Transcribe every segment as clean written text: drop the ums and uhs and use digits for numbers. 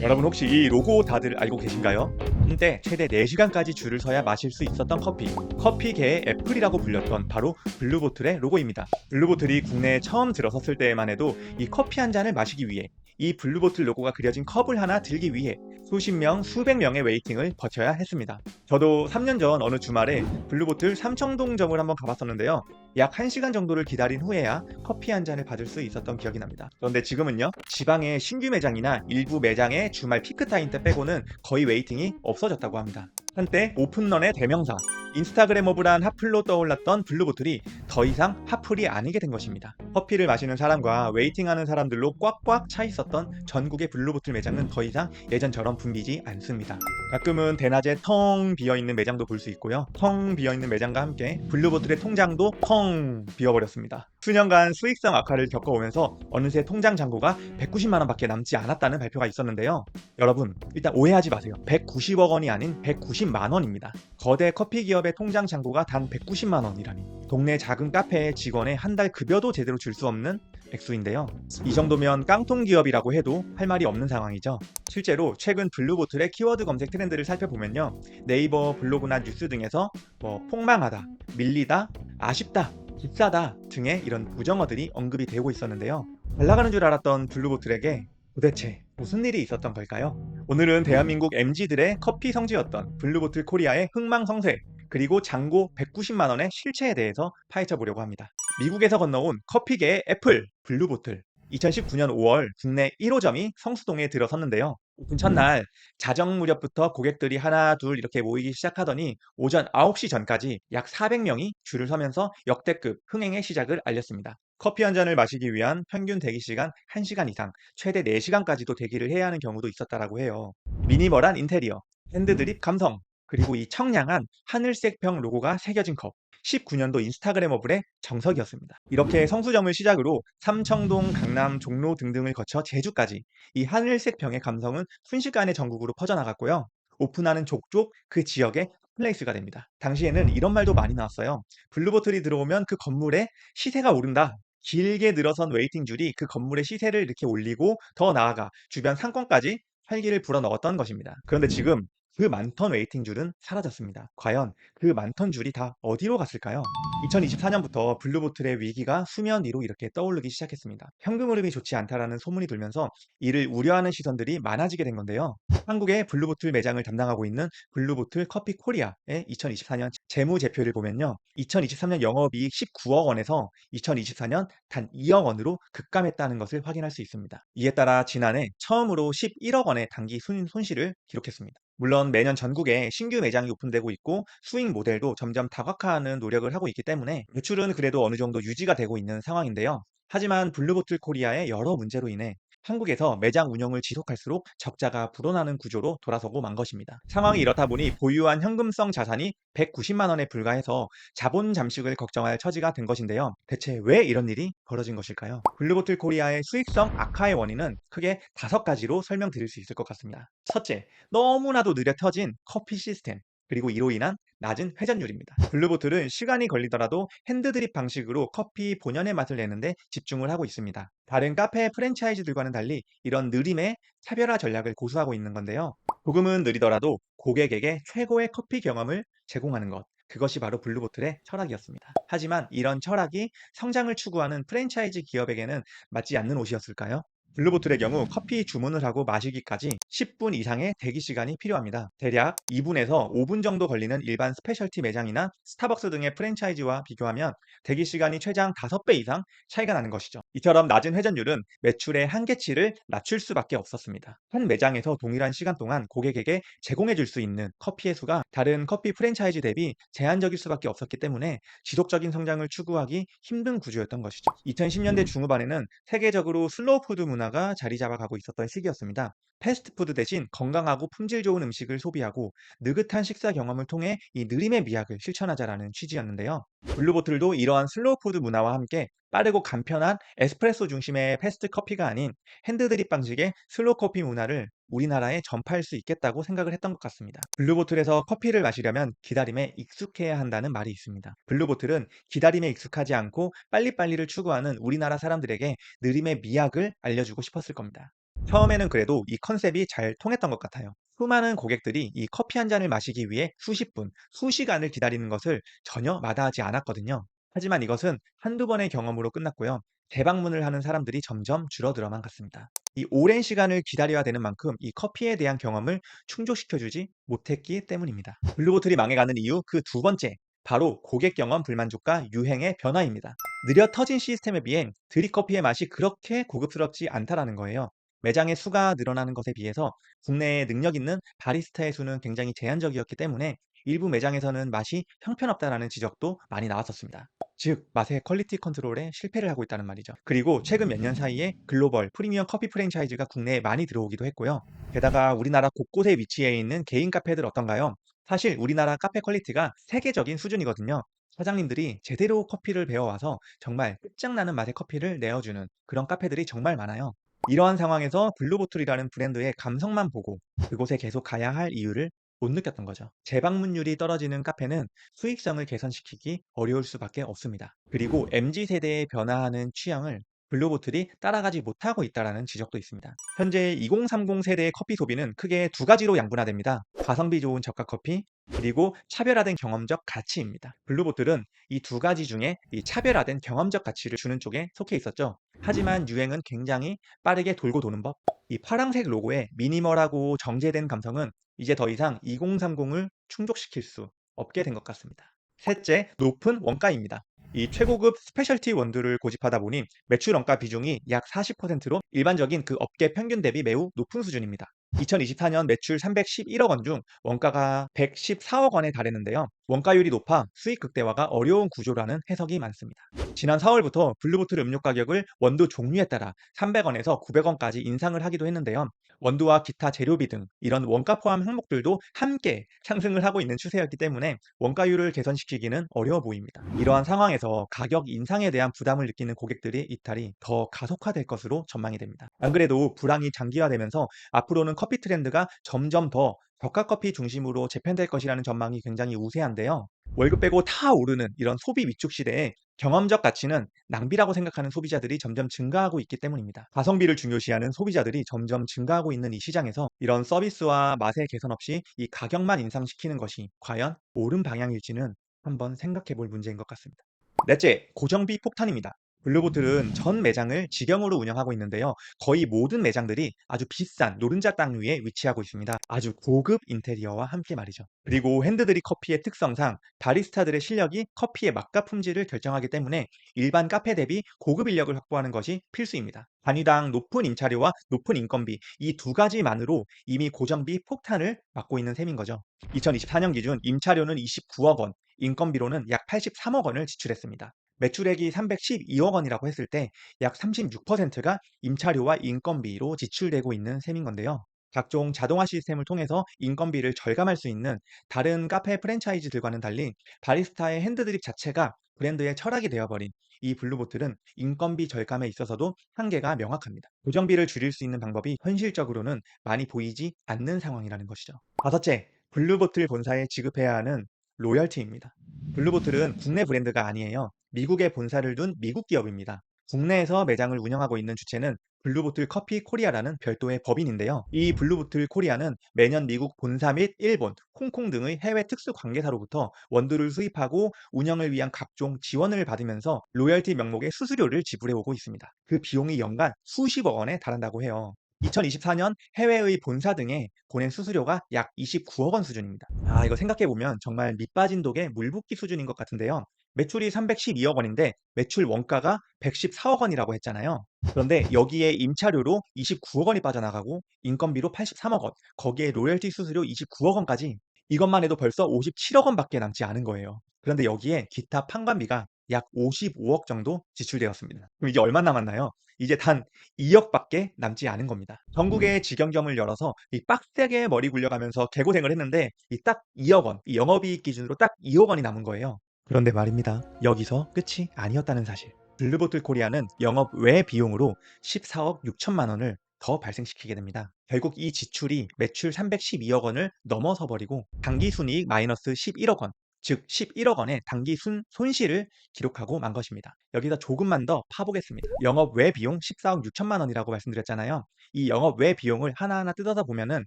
여러분 혹시 이 로고 다들 알고 계신가요? 한때 최대 4시간까지 줄을 서야 마실 수 있었던 커피. 커피계의 애플이라고 불렸던 바로 블루보틀의 로고입니다. 블루보틀이 국내에 처음 들어섰을 때에만 해도 이 커피 한 잔을 마시기 위해 이 블루보틀 로고가 그려진 컵을 하나 들기 위해 수십 명, 수백 명의 웨이팅을 거쳐야 했습니다. 저도 3년 전 어느 주말에 블루보틀 삼청동점을 한번 가봤었는데요. 약 1시간 정도를 기다린 후에야 커피 한 잔을 받을 수 있었던 기억이 납니다. 그런데 지금은요, 지방의 신규 매장이나 일부 매장의 주말 피크타임 때 빼고는 거의 웨이팅이 없어졌다고 합니다. 한때 오픈런의 대명사, 인스타그래머블한 핫플로 떠올랐던 블루보틀이 더 이상 핫플이 아니게 된 것입니다. 커피를 마시는 사람과 웨이팅하는 사람들로 꽉꽉 차 있었던 전국의 블루보틀 매장은 더 이상 예전처럼 붐비지 않습니다. 가끔은 대낮에 텅 비어있는 매장도 볼 수 있고요. 텅 비어있는 매장과 함께 블루보틀의 통장도 텅 비어버렸습니다. 수년간 수익성 악화를 겪어오면서 어느새 통장 잔고가 190만원 밖에 남지 않았다는 발표가 있었는데요. 여러분, 일단 오해하지 마세요. 190억 원이 아닌 190만 원입니다. 거대 커피 기업의 통장 잔고가 단 190만 원이라니. 동네 작은 카페의 직원의 한 달 급여도 제대로 줄 수 없는 액수인데요. 이 정도면 깡통 기업이라고 해도 할 말이 없는 상황이죠. 실제로 최근 블루보틀의 키워드 검색 트렌드를 살펴보면요. 네이버, 블로그나 뉴스 등에서 폭망하다, 밀리다, 아쉽다, 비싸다 등의 이런 부정어들이 언급이 되고 있었는데요. 잘 나가는 줄 알았던 블루보틀에게 도대체 무슨 일이 있었던 걸까요? 오늘은 대한민국 MZ들의 커피 성지였던 블루보틀 코리아의 흥망성쇠, 그리고 잔고 190만 원의 실체에 대해서 파헤쳐 보려고 합니다. 미국에서 건너온 커피계의 애플, 블루보틀. 2019년 5월 국내 1호점이 성수동에 들어섰는데요. 오픈 첫날 자정 무렵부터 고객들이 하나 둘 이렇게 모이기 시작하더니 오전 9시 전까지 약 400명이 줄을 서면서 역대급 흥행의 시작을 알렸습니다. 커피 한 잔을 마시기 위한 평균 대기 시간 1시간 이상, 최대 4시간까지도 대기를 해야 하는 경우도 있었다라고 해요. 미니멀한 인테리어, 핸드드립 감성, 그리고 이 청량한 하늘색병 로고가 새겨진 컵. 19년도 인스타그래머블의 정석이었습니다. 이렇게 성수점을 시작으로 삼청동, 강남, 종로 등등을 거쳐 제주까지 이 하늘색 병의 감성은 순식간에 전국으로 퍼져나갔고요. 오픈하는 족족 그 지역의 플레이스가 됩니다. 당시에는 이런 말도 많이 나왔어요. 블루보틀이 들어오면 그 건물의 시세가 오른다. 길게 늘어선 웨이팅 줄이 그 건물의 시세를 이렇게 올리고 더 나아가 주변 상권까지 활기를 불어넣었던 것입니다. 그런데 지금 그 많던 웨이팅 줄은 사라졌습니다. 과연 그 많던 줄이 다 어디로 갔을까요? 2024년부터 블루보틀의 위기가 수면 위로 이렇게 떠오르기 시작했습니다. 현금 흐름이 좋지 않다라는 소문이 돌면서 이를 우려하는 시선들이 많아지게 된 건데요. 한국의 블루보틀 매장을 담당하고 있는 블루보틀 커피 코리아의 2024년 재무제표를 보면요. 2023년 영업이익 19억 원에서 2024년 단 2억 원으로 급감했다는 것을 확인할 수 있습니다. 이에 따라 지난해 처음으로 11억 원의 단기 손실을 기록했습니다. 물론 매년 전국에 신규 매장이 오픈되고 있고 수익 모델도 점점 다각화하는 노력을 하고 있기 때문에 매출은 그래도 어느 정도 유지가 되고 있는 상황인데요. 하지만 블루보틀 코리아의 여러 문제로 인해 한국에서 매장 운영을 지속할수록 적자가 불어나는 구조로 돌아서고 만 것입니다. 상황이 이렇다 보니 보유한 현금성 자산이 190만 원에 불과해서 자본 잠식을 걱정할 처지가 된 것인데요. 대체 왜 이런 일이 벌어진 것일까요? 블루보틀 코리아의 수익성 악화의 원인은 크게 5가지로 설명드릴 수 있을 것 같습니다. 첫째, 너무나도 느려 터진 커피 시스템, 그리고 이로 인한 낮은 회전율입니다. 블루보틀은 시간이 걸리더라도 핸드드립 방식으로 커피 본연의 맛을 내는데 집중을 하고 있습니다. 다른 카페 프랜차이즈들과는 달리 이런 느림의 차별화 전략을 고수하고 있는 건데요. 조금은 느리더라도 고객에게 최고의 커피 경험을 제공하는 것. 그것이 바로 블루보틀의 철학이었습니다. 하지만 이런 철학이 성장을 추구하는 프랜차이즈 기업에게는 맞지 않는 옷이었을까요? 블루보틀의 경우 커피 주문을 하고 마시기까지 10분 이상의 대기 시간이 필요합니다. 대략 2분에서 5분 정도 걸리는 일반 스페셜티 매장이나 스타벅스 등의 프랜차이즈와 비교하면 대기 시간이 최장 5배 이상 차이가 나는 것이죠. 이처럼 낮은 회전율은 매출의 한계치를 낮출 수밖에 없었습니다. 한 매장에서 동일한 시간 동안 고객에게 제공해 줄 수 있는 커피의 수가 다른 커피 프랜차이즈 대비 제한적일 수밖에 없었기 때문에 지속적인 성장을 추구하기 힘든 구조였던 것이죠. 2010년대 중후반에는 세계적으로 슬로우 푸드 문화가 자리 잡아가고 있었던 시기였습니다. 패스트푸드 대신 건강하고 품질 좋은 음식을 소비하고 느긋한 식사 경험을 통해 이 느림의 미학을 실천하자라는 취지였는데요. 블루보틀도 이러한 슬로우 푸드 문화와 함께 빠르고 간편한 에스프레소 중심의 패스트 커피가 아닌 핸드드립 방식의 슬로우 커피 문화를 우리나라에 전파할 수 있겠다고 생각을 했던 것 같습니다. 블루보틀에서 커피를 마시려면 기다림에 익숙해야 한다는 말이 있습니다. 블루보틀은 기다림에 익숙하지 않고 빨리빨리를 추구하는 우리나라 사람들에게 느림의 미학을 알려주고 싶었을 겁니다. 처음에는 그래도 이 컨셉이 잘 통했던 것 같아요. 수많은 고객들이 이 커피 한 잔을 마시기 위해 수십 분, 수시간을 기다리는 것을 전혀 마다하지 않았거든요. 하지만 이것은 한두 번의 경험으로 끝났고요. 재방문을 하는 사람들이 점점 줄어들어만 갔습니다. 이 오랜 시간을 기다려야 되는 만큼 이 커피에 대한 경험을 충족시켜주지 못했기 때문입니다. 블루보틀이 망해가는 이유 그 두 번째, 바로 고객 경험 불만족과 유행의 변화입니다. 느려 터진 시스템에 비해 드립커피의 맛이 그렇게 고급스럽지 않다라는 거예요. 매장의 수가 늘어나는 것에 비해서 국내에 능력 있는 바리스타의 수는 굉장히 제한적이었기 때문에 일부 매장에서는 맛이 형편없다라는 지적도 많이 나왔었습니다. 즉, 맛의 퀄리티 컨트롤에 실패를 하고 있다는 말이죠. 그리고 최근 몇 년 사이에 글로벌 프리미엄 커피 프랜차이즈가 국내에 많이 들어오기도 했고요. 게다가 우리나라 곳곳에 위치해 있는 개인 카페들 어떤가요? 사실 우리나라 카페 퀄리티가 세계적인 수준이거든요. 사장님들이 제대로 커피를 배워와서 정말 끝장나는 맛의 커피를 내어주는 그런 카페들이 정말 많아요. 이러한 상황에서 블루보틀이라는 브랜드의 감성만 보고 그곳에 계속 가야 할 이유를 못 느꼈던 거죠. 재방문율이 떨어지는 카페는 수익성을 개선시키기 어려울 수밖에 없습니다. 그리고 MZ세대의 변화하는 취향을 블루보틀이 따라가지 못하고 있다는 지적도 있습니다. 현재 2030 세대의 커피 소비는 크게 두 가지로 양분화됩니다. 가성비 좋은 저가 커피, 그리고 차별화된 경험적 가치입니다. 블루보틀은 이 두 가지 중에 이 차별화된 경험적 가치를 주는 쪽에 속해 있었죠. 하지만 유행은 굉장히 빠르게 돌고 도는 법. 이 파란색 로고의 미니멀하고 정제된 감성은 이제 더 이상 2030을 충족시킬 수 없게 된 것 같습니다. 셋째, 높은 원가입니다. 이 최고급 스페셜티 원두를 고집하다 보니 매출 원가 비중이 약 40%로 일반적인 그 업계 평균 대비 매우 높은 수준입니다. 2024년 매출 311억 원 중 원가가 114억 원에 달했는데요. 원가율이 높아 수익 극대화가 어려운 구조라는 해석이 많습니다. 지난 4월부터 블루보틀 음료 가격을 원두 종류에 따라 300원에서 900원까지 인상을 하기도 했는데요. 원두와 기타 재료비 등 이런 원가 포함 항목들도 함께 상승을 하고 있는 추세였기 때문에 원가율을 개선시키기는 어려워 보입니다. 이러한 상황에서 가격 인상에 대한 부담을 느끼는 고객들의 이탈이 더 가속화될 것으로 전망이 됩니다. 안 그래도 불황이 장기화되면서 앞으로는 커피 트렌드가 점점 더 저가 커피 중심으로 재편될 것이라는 전망이 굉장히 우세한데요. 월급 빼고 다 오르는 이런 소비 위축 시대에 경험적 가치는 낭비라고 생각하는 소비자들이 점점 증가하고 있기 때문입니다. 가성비를 중요시하는 소비자들이 점점 증가하고 있는 이 시장에서 이런 서비스와 맛의 개선 없이 이 가격만 인상시키는 것이 과연 옳은 방향일지는 한번 생각해 볼 문제인 것 같습니다. 넷째, 고정비 폭탄입니다. 블루보틀은 전 매장을 직영으로 운영하고 있는데요. 거의 모든 매장들이 아주 비싼 노른자 땅 위에 위치하고 있습니다. 아주 고급 인테리어와 함께 말이죠. 그리고 핸드드립 커피의 특성상 바리스타들의 실력이 커피의 맛과 품질을 결정하기 때문에 일반 카페 대비 고급 인력을 확보하는 것이 필수입니다. 단위당 높은 임차료와 높은 인건비 이 두 가지만으로 이미 고정비 폭탄을 맞고 있는 셈인 거죠. 2024년 기준 임차료는 29억 원, 인건비로는 약 83억 원을 지출했습니다. 매출액이 312억 원이라고 했을 때 약 36%가 임차료와 인건비로 지출되고 있는 셈인 건데요. 각종 자동화 시스템을 통해서 인건비를 절감할 수 있는 다른 카페 프랜차이즈들과는 달리 바리스타의 핸드드립 자체가 브랜드의 철학이 되어버린 이 블루보틀은 인건비 절감에 있어서도 한계가 명확합니다. 고정비를 줄일 수 있는 방법이 현실적으로는 많이 보이지 않는 상황이라는 것이죠. 다섯째, 블루보틀 본사에 지급해야 하는 로열티입니다. 블루보틀은 국내 브랜드가 아니에요. 미국에 본사를 둔 미국 기업입니다. 국내에서 매장을 운영하고 있는 주체는 블루보틀 커피 코리아라는 별도의 법인인데요. 이 블루보틀 코리아는 매년 미국 본사 및 일본, 홍콩 등의 해외 특수 관계사로부터 원두를 수입하고 운영을 위한 각종 지원을 받으면서 로열티 명목의 수수료를 지불해 오고 있습니다. 그 비용이 연간 수십억 원에 달한다고 해요. 2024년 해외의 본사 등에 보낸 수수료가 약 29억 원 수준입니다. 이거 생각해보면 정말 밑빠진 독의 물붓기 수준인 것 같은데요. 매출이 312억 원인데 매출 원가가 114억 원이라고 했잖아요. 그런데 여기에 임차료로 29억 원이 빠져나가고 인건비로 83억 원, 거기에 로열티 수수료 29억 원까지 이것만 해도 벌써 57억 원밖에 남지 않은 거예요. 그런데 여기에 기타 판관비가 약 55억 정도 지출되었습니다. 그럼 이제 얼마 남았나요? 이제 단 2억밖에 남지 않은 겁니다. 전국에 직영점을 열어서 이 빡세게 머리 굴려가면서 개고생을 했는데 이 딱 2억 원, 이 영업이익 기준으로 딱 2억 원이 남은 거예요. 그런데 말입니다. 여기서 끝이 아니었다는 사실. 블루보틀 코리아는 영업 외 비용으로 14억 6천만 원을 더 발생시키게 됩니다. 결국 이 지출이 매출 312억 원을 넘어서 버리고 당기순이익 마이너스 11억 원, 즉 11억 원의 단기 손실을 기록하고 만 것입니다. 여기서 조금만 더 파보겠습니다. 영업 외 비용 14억 6천만 원이라고 말씀드렸잖아요. 이 영업 외 비용을 하나하나 뜯어서 보면은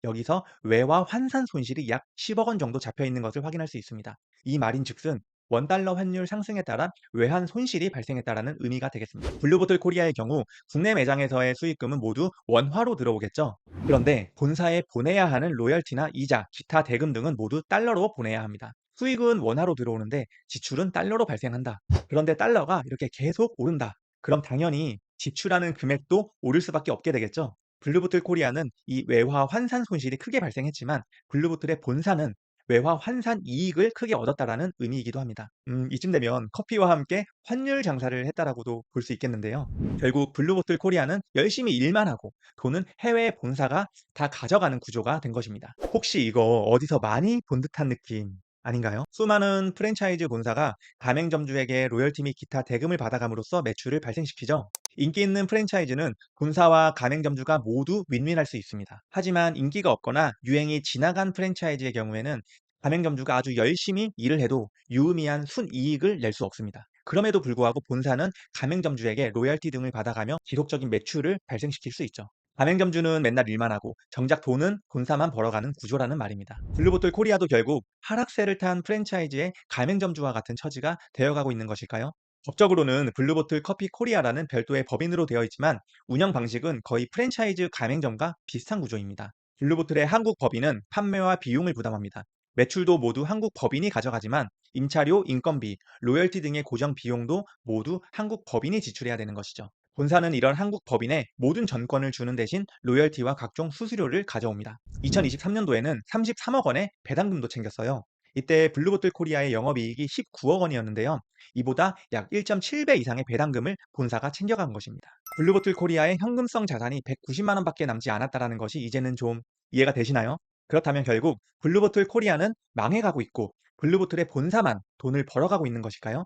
여기서 외화 환산 손실이 약 10억 원 정도 잡혀 있는 것을 확인할 수 있습니다. 이 말인즉슨 원달러 환율 상승에 따라 외환 손실이 발생했다라는 의미가 되겠습니다. 블루보틀 코리아의 경우 국내 매장에서의 수익금은 모두 원화로 들어오겠죠. 그런데 본사에 보내야 하는 로열티나 이자, 기타 대금 등은 모두 달러로 보내야 합니다. 수익은 원화로 들어오는데 지출은 달러로 발생한다. 그런데 달러가 이렇게 계속 오른다. 그럼 당연히 지출하는 금액도 오를 수밖에 없게 되겠죠. 블루보틀 코리아는 이 외화 환산 손실이 크게 발생했지만 블루보틀의 본사는 외화 환산 이익을 크게 얻었다라는 의미이기도 합니다. 이쯤 되면 커피와 함께 환율 장사를 했다라고도 볼 수 있겠는데요. 결국 블루보틀 코리아는 열심히 일만 하고 돈은 해외 본사가 다 가져가는 구조가 된 것입니다. 혹시 이거 어디서 많이 본 듯한 느낌 아닌가요? 수많은 프랜차이즈 본사가 가맹점주에게 로열티 및 기타 대금을 받아감으로써 매출을 발생시키죠. 인기 있는 프랜차이즈는 본사와 가맹점주가 모두 윈윈할 수 있습니다. 하지만 인기가 없거나 유행이 지나간 프랜차이즈의 경우에는 가맹점주가 아주 열심히 일을 해도 유의미한 순이익을 낼 수 없습니다. 그럼에도 불구하고 본사는 가맹점주에게 로열티 등을 받아가며 지속적인 매출을 발생시킬 수 있죠. 가맹점주는 맨날 일만 하고 정작 돈은 본사만 벌어가는 구조라는 말입니다. 블루보틀 코리아도 결국 하락세를 탄 프랜차이즈의 가맹점주와 같은 처지가 되어가고 있는 것일까요? 법적으로는 블루보틀 커피 코리아라는 별도의 법인으로 되어 있지만 운영 방식은 거의 프랜차이즈 가맹점과 비슷한 구조입니다. 블루보틀의 한국 법인은 판매와 비용을 부담합니다. 매출도 모두 한국 법인이 가져가지만 임차료, 인건비, 로열티 등의 고정 비용도 모두 한국 법인이 지출해야 되는 것이죠. 본사는 이런 한국 법인에 모든 전권을 주는 대신 로열티와 각종 수수료를 가져옵니다. 2023년도에는 33억 원의 배당금도 챙겼어요. 이때 블루보틀 코리아의 영업이익이 19억 원이었는데요. 이보다 약 1.7배 이상의 배당금을 본사가 챙겨간 것입니다. 블루보틀 코리아의 현금성 자산이 190만 원밖에 남지 않았다는 것이 이제는 좀 이해가 되시나요? 그렇다면 결국 블루보틀 코리아는 망해가고 있고 블루보틀의 본사만 돈을 벌어가고 있는 것일까요?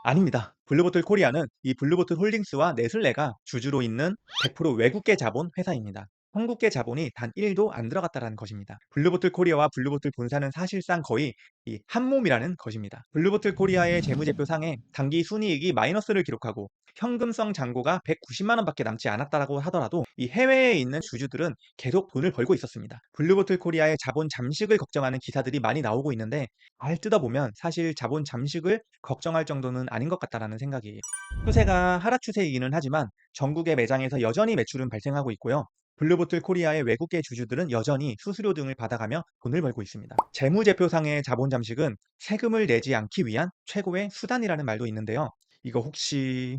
아닙니다. 블루보틀 코리아는 이 블루보틀 홀딩스와 네슬레가 주주로 있는 100% 외국계 자본 회사입니다. 한국계 자본이 단 1도 안 들어갔다는 것입니다. 블루보틀 코리아와 블루보틀 본사는 사실상 거의 한 몸이라는 것입니다. 블루보틀 코리아의 재무제표상에 단기 순이익이 마이너스를 기록하고 현금성 잔고가 190만 원밖에 남지 않았다고 하더라도 이 해외에 있는 주주들은 계속 돈을 벌고 있었습니다. 블루보틀 코리아의 자본 잠식을 걱정하는 기사들이 많이 나오고 있는데 알 뜯어보면 사실 자본 잠식을 걱정할 정도는 아닌 것 같다라는 생각이에요. 추세가 하락 추세이기는 하지만 전국의 매장에서 여전히 매출은 발생하고 있고요. 블루보틀 코리아의 외국계 주주들은 여전히 수수료 등을 받아가며 돈을 벌고 있습니다. 재무제표상의 자본 잠식은 세금을 내지 않기 위한 최고의 수단이라는 말도 있는데요. 이거 혹시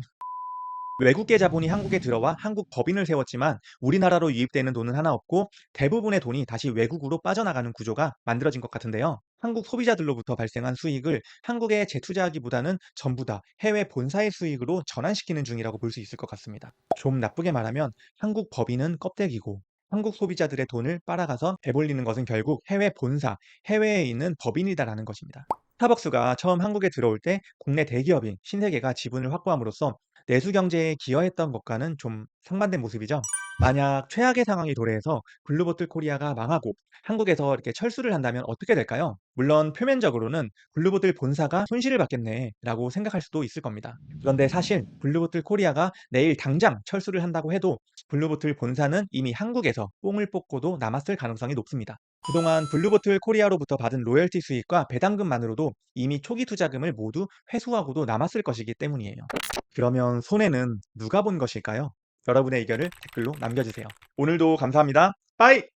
외국계 자본이 한국에 들어와 한국 법인을 세웠지만 우리나라로 유입되는 돈은 하나 없고 대부분의 돈이 다시 외국으로 빠져나가는 구조가 만들어진 것 같은데요. 한국 소비자들로부터 발생한 수익을 한국에 재투자하기보다는 전부 다 해외 본사의 수익으로 전환시키는 중이라고 볼 수 있을 것 같습니다. 좀 나쁘게 말하면 한국 법인은 껍데기고 한국 소비자들의 돈을 빨아가서 배불리는 것은 결국 해외 본사, 해외에 있는 법인이다라는 것입니다. 스타벅스가 처음 한국에 들어올 때 국내 대기업인 신세계가 지분을 확보함으로써 내수 경제에 기여했던 것과는 좀 상반된 모습이죠. 만약 최악의 상황이 도래해서 블루보틀 코리아가 망하고 한국에서 이렇게 철수를 한다면 어떻게 될까요? 물론 표면적으로는 블루보틀 본사가 손실을 받겠네라고 생각할 수도 있을 겁니다. 그런데 사실 블루보틀 코리아가 내일 당장 철수를 한다고 해도 블루보틀 본사는 이미 한국에서 뽕을 뽑고도 남았을 가능성이 높습니다. 그동안 블루보틀 코리아로부터 받은 로열티 수익과 배당금만으로도 이미 초기 투자금을 모두 회수하고도 남았을 것이기 때문이에요. 그러면 손해는 누가 본 것일까요? 여러분의 의견을 댓글로 남겨주세요. 오늘도 감사합니다. 빠이!